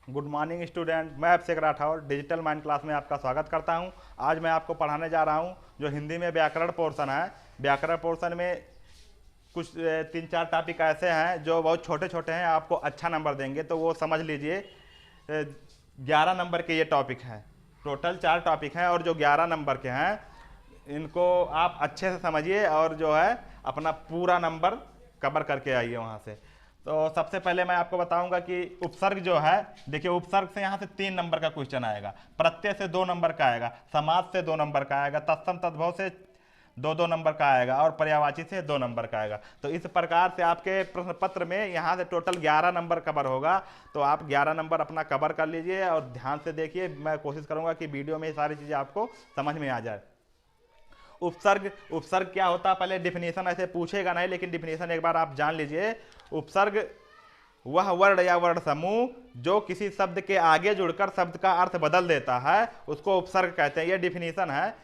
Good morning student. मैं अभिषेक Rathore digital mind class में आपका स्वागत करता हूं। आज मैं आपको पढ़ाने जा रहा हूं जो हिंदी में व्याकरण पोर्शन है। व्याकरण पोर्शन में कुछ तीन चार टॉपिक ऐसे हैं जो बहुत छोटे छोटे हैं, आपको अच्छा नंबर देंगे, तो वो समझ लीजिए। 11 नंबर के ये टॉपिक हैं। टोटल 4 टॉपिक हैं और जो 11 नंबर के हैं इनको आप अच्छे से समझिए और जो है अपना पूरा नंबर कवर करके आइए वहाँ से। तो सबसे पहले मैं आपको बताऊंगा कि उपसर्ग जो है, देखिए उपसर्ग से यहाँ से 3 नंबर का क्वेश्चन आएगा, प्रत्यय से 2 नंबर का आएगा, समाज से 2 नंबर का आएगा, तत्सम तद्भव से 2-2 नंबर का आएगा और पर्यायवाची से 2 नंबर का आएगा। तो इस प्रकार से आपके प्रश्न पत्र में यहाँ से टोटल 11 नंबर कवर होगा। तो आप 11 नंबर अपना कवर कर लीजिए और ध्यान से देखिए। मैं कोशिश करूंगा कि वीडियो में ये सारी चीज़ें आपको समझ में आ जाए। उपसर्ग उपसर्ग क्या होता है, पहले डिफिनेशन ऐसे पूछेगा नहीं, लेकिन डिफिनेशन एक बार आप जान लीजिए। उपसर्ग वह वर्ण या वर्ण समूह जो किसी शब्द के आगे जुड़कर शब्द का अर्थ बदल देता है उसको उपसर्ग कहते हैं। ये डिफिनेशन है।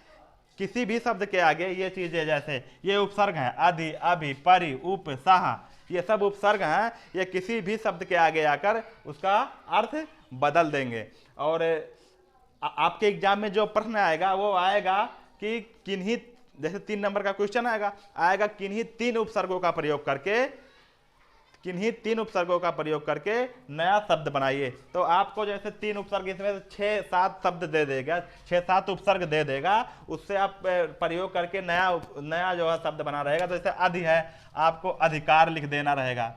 किसी भी शब्द के आगे ये चीजें, जैसे ये उपसर्ग हैं, अधि, अभि, परि, उप, सह, ये सब उपसर्ग हैं। ये किसी भी शब्द के आगे आकर उसका अर्थ बदल देंगे। और आपके एग्जाम में जो प्रश्न आएगा वो आएगा कि किन्हीं, जैसे 3 नंबर का क्वेश्चन आएगा किन्हीं 3 उपसर्गों का प्रयोग करके नया शब्द बनाइए। तो आपको जैसे 3 उपसर्ग, इसमें 6-7 शब्द दे देगा, 6-7 उपसर्ग दे देगा, उससे आप प्रयोग करके नया नया जो है शब्द बना रहेगा। तो जैसे अधि है, आपको अधिकार लिख देना रहेगा।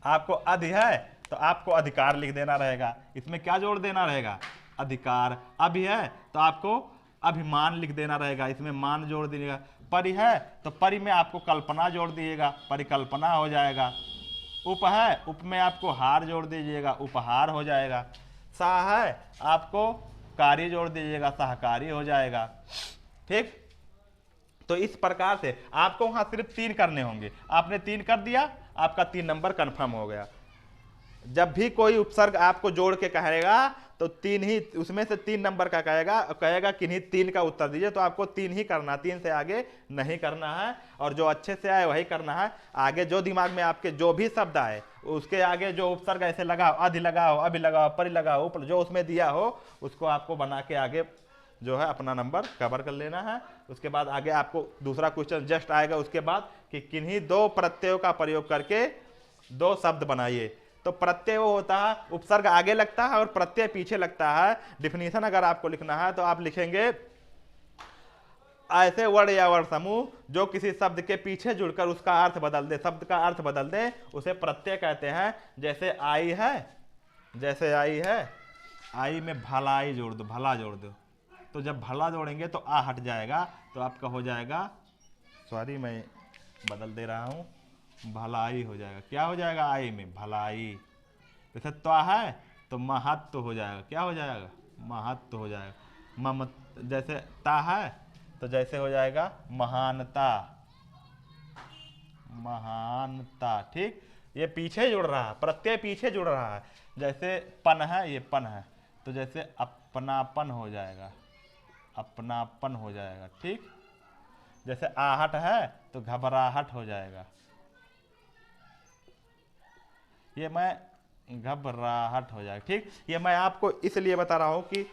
आपको अधि है तो आपको अधिकार लिख देना रहेगा। इसमें क्या जोड़ देना रहेगा? अधिकार। अभि है तो आपको अभिमान लिख देना रहेगा, इसमें मान जोड़ दीजिएगा। परि है तो परि में आपको कल्पना जोड़ दीजिएगा, परिकल्पना हो जाएगा। उप है, उप में आपको हार जोड़ दीजिएगा, उपहार हो जाएगा। सह है, आपको कार्य जोड़ दीजिएगा, सहकारी हो जाएगा। ठीक। तो इस प्रकार से आपको वहां सिर्फ 3 करने होंगे। आपने 3 कर दिया, आपका 3 नंबर कंफर्म हो गया। जब भी कोई उपसर्ग आपको जोड़ के कहेगा तो 3 ही, उसमें से 3 नंबर का कहेगा किन्हीं 3 का उत्तर दीजिए, तो आपको 3 ही करना, 3 से आगे नहीं करना है। और जो अच्छे से आए वही करना है। आगे जो दिमाग में आपके जो भी शब्द आए उसके आगे जो उपसर्ग ऐसे लगाओ, अधि लगाओ, अभि लगाओ, परि लगाओ, उप, जो उसमें दिया हो उसको आपको बना के आगे जो है अपना नंबर कवर कर लेना है। उसके बाद आगे आपको दूसरा क्वेश्चन जस्ट आएगा उसके बाद कि किन्हीं 2 प्रत्ययों का प्रयोग करके 2 शब्द बनाइए। तो प्रत्यय वो होता है, उपसर्ग आगे लगता है और प्रत्यय पीछे लगता है। डिफिनीशन अगर आपको लिखना है तो आप लिखेंगे ऐसे वर्ण या वर्ण समूह जो किसी शब्द के पीछे जुड़कर उसका अर्थ बदल दे, शब्द का अर्थ बदल दे, उसे प्रत्यय कहते हैं। जैसे आई है, जैसे आई है, आई में भलाई जोड़ दो, भला जोड़ दो। तो जब भला जोड़ेंगे तो आ हट जाएगा, तो आपका हो जाएगा, सॉरी मैं बदल दे रहा हूं, भलाई हो जाएगा। क्या हो जाएगा? आई में भलाई। जैसे त्वा है तो महत्व हो जाएगा। क्या हो जाएगा? महत्व हो जाएगा। ममत, जैसे ता है तो जैसे हो जाएगा महानता, महानता। ठीक। ये पीछे जुड़ रहा है, प्रत्यय पीछे जुड़ रहा है। जैसे पन है, ये पन है तो जैसे अपनापन हो जाएगा, अपनापन हो जाएगा। ठीक। जैसे आहट है तो घबराहट हो जाएगा। ये मैं घबराहट हो जाएगा। ठीक। ये मैं आपको इसलिए बता रहा हूं कि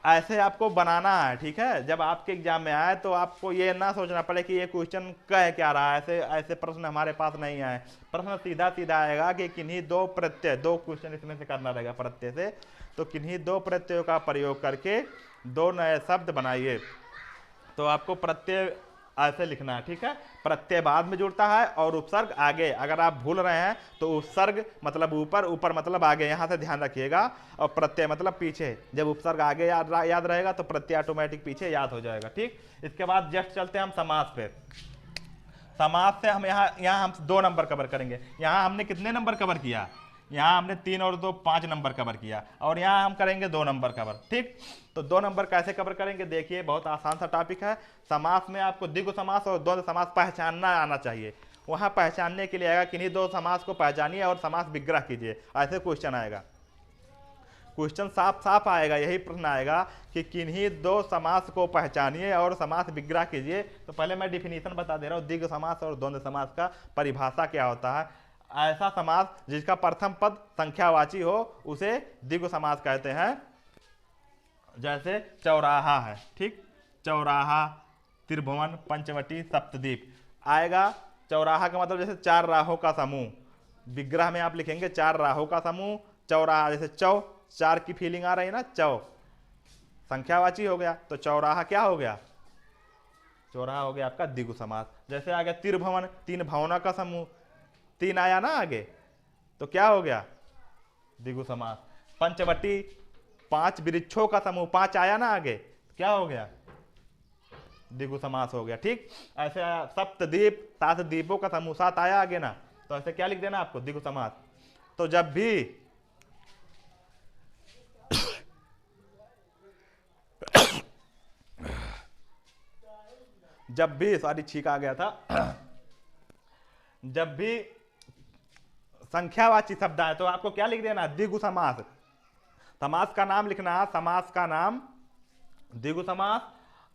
ऐसे आपको बनाना है। ठीक है। जब आपके एग्जाम में आए तो आपको ये ना सोचना पड़े कि ये क्वेश्चन कह क्या रहा है। ऐसे ऐसे प्रश्न हमारे पास नहीं आए। प्रश्न सीधा सीधा आएगा कि किन्हीं 2 प्रत्यय, 2 क्वेश्चन इसमें से करना रहेगा प्रत्यय से। तो किन्हीं 2 प्रत्ययों का प्रयोग करके 2 नए शब्द बनाइए। तो आपको प्रत्यय ऐसे लिखना है। ठीक है। प्रत्यय बाद में जुड़ता है और उपसर्ग आगे। अगर आप भूल रहे हैं तो उपसर्ग मतलब ऊपर, ऊपर मतलब आगे, यहां से ध्यान रखिएगा। और प्रत्यय मतलब पीछे। जब उपसर्ग आगे याद रहेगा तो प्रत्यय ऑटोमेटिक पीछे याद हो जाएगा। ठीक। इसके बाद जस्ट चलते हैं हम समास पे। समास से हम यहाँ हम 2 नंबर कवर करेंगे। यहाँ हमने कितने नंबर कवर किया? यहाँ हमने 3 और 2 5 नंबर कवर किया, और यहाँ हम करेंगे 2 नंबर कवर। ठीक। तो 2 नंबर कैसे कवर करेंगे? देखिए, बहुत आसान सा टॉपिक है। समास में आपको द्विगु समास और द्वंद्व समास पहचानना आना चाहिए। वहां पहचानने के लिए आएगा किन्हीं 2 समास को पहचानिए और समास विग्रह कीजिए, ऐसे क्वेश्चन आएगा। क्वेश्चन साफ साफ आएगा, यही प्रश्न आएगा कि किन्हीं 2 समास को पहचानिए और समास विग्रह कीजिए। तो पहले मैं डिफिनीशन बता दे रहा हूँ, द्विगु समास और द्वंद्व समास का परिभाषा क्या होता है। ऐसा समास जिसका प्रथम पद संख्यावाची हो उसे द्विगु समास कहते हैं। जैसे चौराहा है, ठीक, चौराहा, त्रिभुवन, पंचवटी, सप्तद्वीप आएगा। चौराहा का मतलब जैसे चार राहों का समूह, विग्रह में आप लिखेंगे चार राहों का समूह। चौराहा जैसे चौ, चार की फीलिंग आ रही है ना, चौ संख्यावाची हो गया, तो चौराहा क्या हो गया, चौराहा हो गया आपका द्विगु समास। जैसे आ गया त्रिभुवन, तीन भवनों का समूह, तीन आया ना आगे, तो क्या हो गया, द्विगु समास। पंचवटी, पांच वृक्षों का समूह, पांच आया ना आगे, क्या हो गया, द्विगु समास हो गया। ठीक, ऐसे आया सप्तद्वीप, सात द्वीपों का समूह, सात आया आगे ना, तो ऐसे क्या लिख देना आपको, द्विगु समास। तो जब भी सॉरी छींक आ गया था जब भी संख्यावाची शब्द आए तो आपको क्या लिख देना, द्विगु समास। समास का नाम लिखना है, समास का नाम द्विगु समास।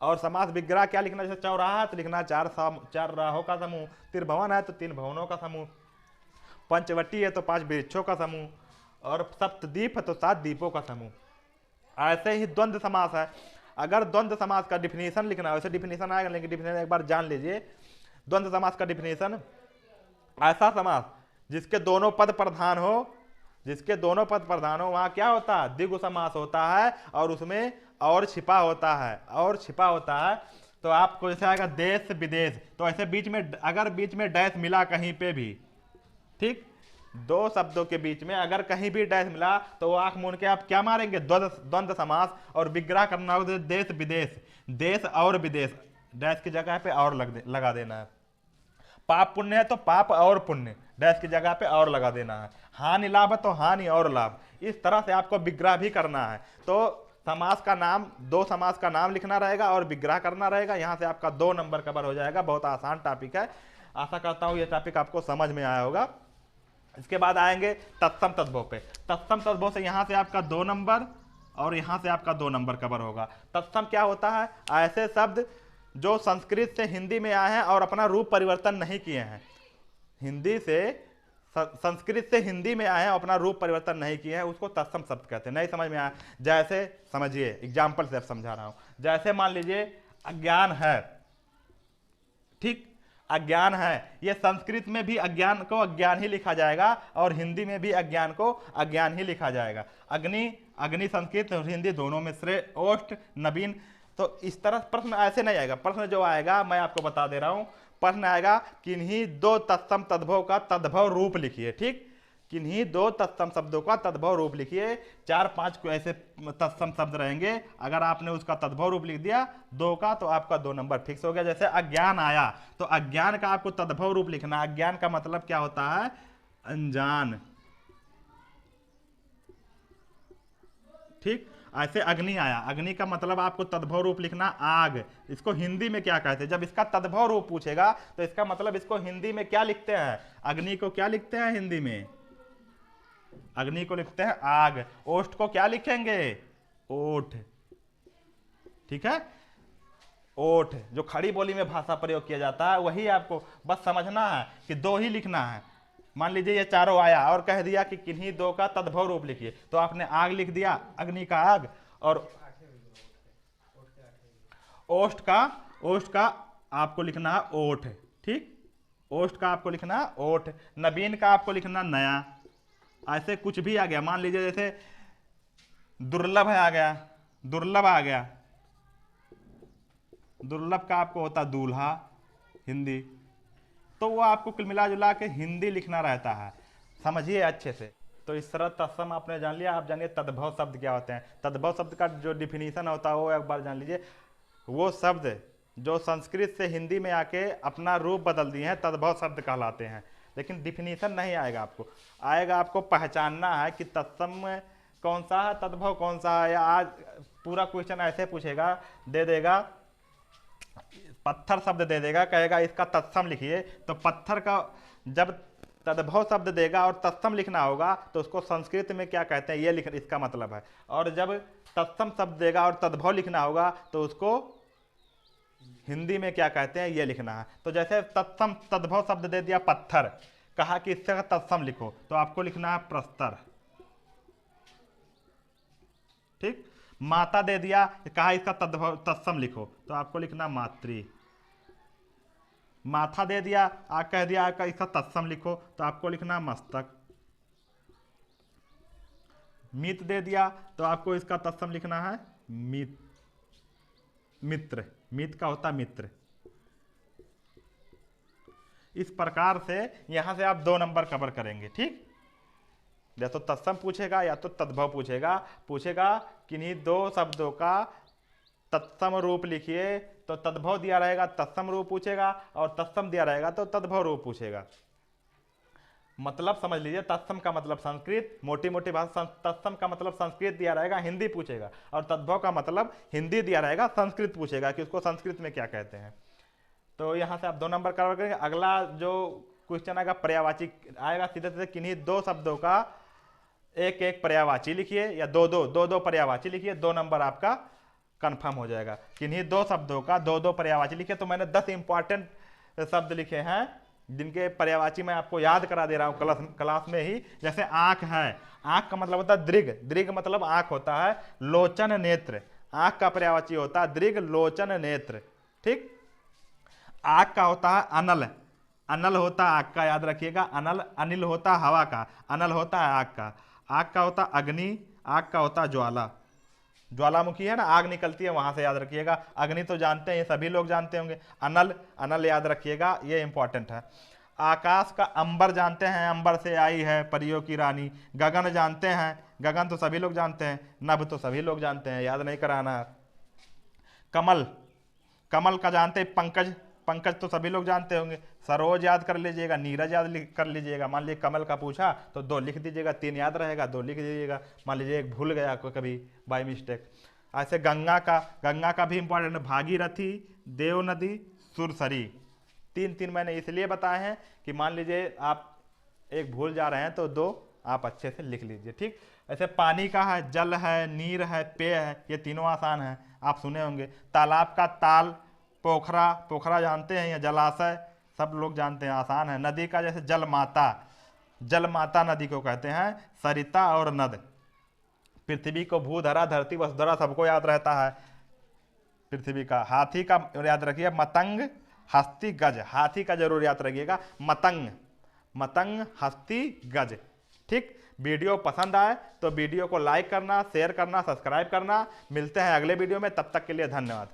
और समास विग्रह क्या लिखना, जैसे चौराहा है तो लिखना चार राहों का समूह, त्रिभुवन है तो तीन भवनों का समूह, पंचवटी है तो पांच वृक्षों का समूह, और सप्तद्वीप है तो सात द्वीपों का समूह। ऐसे ही द्वंद्व समास है। अगर द्वंद्व समास का डिफिनीशन लिखना है, वैसे डिफिनीशन आएगा लेकिन डिफिनीशन एक बार जान लीजिए। द्वंद्व समास का डिफिनीशन, ऐसा समास जिसके दोनों पद प्रधान हो, जिसके दोनों पद प्रधान हो वहां क्या होता है, द्विगु समास होता है, और उसमें और छिपा होता है, और छिपा होता है। तो आपको जैसे आएगा देश विदेश, तो ऐसे बीच में अगर बीच में डैश मिला कहीं पे भी, ठीक, दो शब्दों के बीच में अगर कहीं भी डैश मिला तो वो आंख मूंद के आप क्या मारेंगे, द्वंद्व समास। और विग्रह करना होगा देश विदेश, देश और विदेश, डैश की जगह पे और लगा देना है। पाप पुण्य है तो पाप और पुण्य, डैश की जगह पे और लगा देना है। हानि लाभ है तो हानि और लाभ, इस तरह से आपको विग्रह भी करना है। तो समास का नाम, दो समास का नाम लिखना रहेगा और विग्रह करना रहेगा। यहाँ से आपका 2 नंबर कवर हो जाएगा। बहुत आसान टॉपिक है, आशा करता हूँ ये टॉपिक आपको समझ में आया होगा। इसके बाद आएंगे तत्सम तद्भव पे। तत्सम तद्भव से यहाँ से आपका 2 नंबर और यहाँ से आपका 2 नंबर कवर होगा। तत्सम क्या होता है, ऐसे शब्द जो संस्कृत से हिंदी में आए हैं और अपना रूप परिवर्तन नहीं किए हैं, हिंदी से संस्कृत से हिंदी में आए हैं अपना रूप परिवर्तन नहीं किए हैं, उसको तत्सम शब्द कहते हैं। नहीं समझ में आया, जैसे समझिए एग्जाम्पल से अब समझा रहा हूं। जैसे मान लीजिए अज्ञान है, ठीक, अज्ञान है, ये संस्कृत में भी अज्ञान को अज्ञान ही लिखा जाएगा और हिंदी में भी अज्ञान को अज्ञान ही लिखा जाएगा। अग्नि, अग्नि संस्कृत और हिंदी दोनों में श्रेय, ओष्ठ, नवीन। तो इस तरह प्रश्न ऐसे नहीं आएगा। प्रश्न जो आएगा मैं आपको बता दे रहा हूं, प्रश्न आएगा किन्हीं 2 तत्सम तद्भव का तद्भव रूप लिखिए। ठीक, किन्हीं 2 तत्सम शब्दों का तद्भव रूप लिखिए। 4-5 को ऐसे तत्सम शब्द रहेंगे, अगर आपने उसका तद्भव रूप लिख दिया 2 का तो आपका 2 नंबर फिक्स हो गया। जैसे अज्ञान आया तो अज्ञान का आपको तद्भव रूप लिखना। अज्ञान का मतलब क्या होता है, अनजान, ठीक। ऐसे अग्नि आया, अग्नि का मतलब आपको तद्भव रूप लिखना आग। इसको हिंदी में क्या कहते हैं, जब इसका तद्भव रूप पूछेगा तो इसका मतलब इसको हिंदी में क्या लिखते हैं, अग्नि को क्या लिखते हैं हिंदी में, अग्नि को लिखते हैं आग। ओष्ठ को क्या लिखेंगे, ओठ, ठीक है। ओठ जो खड़ी बोली में भाषा प्रयोग किया जाता है वही आपको बस समझना है कि 2 ही लिखना है। मान लीजिए ये चारों आया और कह दिया कि किन्हीं 2 का तद्भव रूप लिखिए, तो आपने आग लिख दिया, अग्नि का आग, और ओष्ठ का आपको लिखना है ओठ, ठीक, ओष्ठ का आपको लिखना है ओठ। नवीन का आपको लिखना नया। ऐसे कुछ भी आ गया, मान लीजिए जैसे दुर्लभ है आ गया, दुर्लभ आ गया, दुर्लभ का आपको होता दूल्हा हिंदी। तो वो आपको कुल मिला जुला के हिंदी लिखना रहता है, समझिए अच्छे से। तो इस तरह तत्सम आपने जान लिया। आप जानिए तद्भव शब्द क्या होते हैं। तद्भव शब्द का जो डिफिनीशन होता है वो एक बार जान लीजिए। वो शब्द जो संस्कृत से हिंदी में आके अपना रूप बदल दिए हैं तद्भव शब्द कहलाते हैं। लेकिन डिफिनीशन नहीं आएगा आपको, आएगा आपको पहचानना है कि तत्सम कौन सा है, तद्भव कौन सा है। या आज पूरा क्वेश्चन ऐसे पूछेगा, दे देगा पत्थर शब्द दे देगा, कहेगा इसका तत्सम लिखिए, तो पत्थर का जब तद्भव शब्द देगा और तत्सम लिखना होगा तो उसको संस्कृत में क्या कहते हैं ये लिख, इसका मतलब है। और जब तत्सम शब्द देगा और तद्भव लिखना होगा तो उसको हिंदी में क्या कहते हैं ये लिखना है। तो जैसे तत्सम तद्भव शब्द दे दिया पत्थर, कहा कि इसका तत्सम लिखो, तो आपको लिखना है प्रस्तर। ठीक। माता दे दिया, कहा इसका तत्सम लिखो, तो आपको लिखना मातृ। माथा दे दिया, कह दिया इसका तत्सम लिखो, तो आपको लिखना मस्तक। मित दे दिया, तो आपको इसका तत्सम लिखना है मित्र। मित का होता मित्र। इस प्रकार से यहां से आप 2 नंबर कवर करेंगे। ठीक, या तो तत्सम पूछेगा या तो तद्भव पूछेगा। पूछेगा किन्हीं 2 शब्दों का तत्सम रूप लिखिए, तो तद्भव दिया रहेगा तत्सम रूप पूछेगा, और तत्सम दिया रहेगा तो तद्भव रूप पूछेगा। मतलब समझ लीजिए, तत्सम का मतलब संस्कृत, मोटी मोटी भाषा तत्सम का मतलब संस्कृत दिया रहेगा, हिंदी पूछेगा, और तद्भव का मतलब हिंदी दिया रहेगा, संस्कृत पूछेगा कि उसको संस्कृत में क्या कहते हैं। तो यहाँ से आप 2 नंबर कवर करेंगे। अगला जो क्वेश्चन आएगा पर्यायवाची आएगा, सीधे सीधे किन्हीं 2 शब्दों का एक एक पर्यायवाची लिखिए, या दो पर्यायवाची लिखिए, 2 नंबर आपका कंफर्म हो जाएगा। किन्हीं 2 शब्दों का 2 पर्यायवाची लिखिए। तो मैंने 10 इंपॉर्टेंट शब्द लिखे हैं जिनके पर्यायवाची मैं आपको याद करा दे रहा हूं क्लास में ही। जैसे आंख है, आंख का मतलब होता है दृग, दृग मतलब आंख होता है। लोचन नेत्र, आंख का पर्यायवाची होता है दृग लोचन नेत्र। ठीक। आग का होता है अनल, अनल होता है आग का, याद रखिएगा। अनल, अनिल होता है हवा का, अनल होता है आग का। आग का होता है अग्नि, आग का होता है ज्वाला। ज्वालामुखी है ना, आग निकलती है वहां से, याद रखिएगा। अग्नि तो जानते हैं, ये सभी लोग जानते होंगे। अनल, अनल याद रखिएगा, ये इंपॉर्टेंट है। आकाश का अंबर जानते हैं, अंबर से आई है परियों की रानी। गगन जानते हैं, गगन तो सभी लोग जानते हैं। नभ तो सभी लोग जानते हैं, याद नहीं कराना। कमल, कमल का जानते हैं। पंकज, पंकज तो सभी लोग जानते होंगे। सरोज याद कर लीजिएगा, नीरज याद कर लीजिएगा। मान लीजिए कमल का पूछा तो 2 लिख दीजिएगा, 3 याद रहेगा, 2 लिख दीजिएगा। मान लीजिए एक भूल गया कभी बाय मिस्टेक। ऐसे गंगा का, गंगा का भी इंपॉर्टेंट। भागीरथी, देव नदी, सुरसरी। 3 मैंने इसलिए बताए हैं कि मान लीजिए आप एक भूल जा रहे हैं तो 2 आप अच्छे से लिख लीजिए। ठीक। ऐसे पानी का है, जल है, नीर है, पेय है, ये तीनों आसान है, आप सुने होंगे। तालाब का ताल, पोखरा, पोखरा जानते हैं, या जलाशय सब लोग जानते हैं, आसान है। नदी का जैसे जल माता, जल माता नदी को कहते हैं। सरिता और नद। पृथ्वी को भूधरा, धरती, वसुधरा सबको याद रहता है पृथ्वी का। हाथी का याद रखिए मतंग, हस्ती, गज। हाथी का जरूर याद रखिएगा, मतंग, मतंग, हस्ती, गज। ठीक। वीडियो पसंद आए तो वीडियो को लाइक करना, शेयर करना, सब्सक्राइब करना। मिलते हैं अगले वीडियो में, तब तक के लिए धन्यवाद।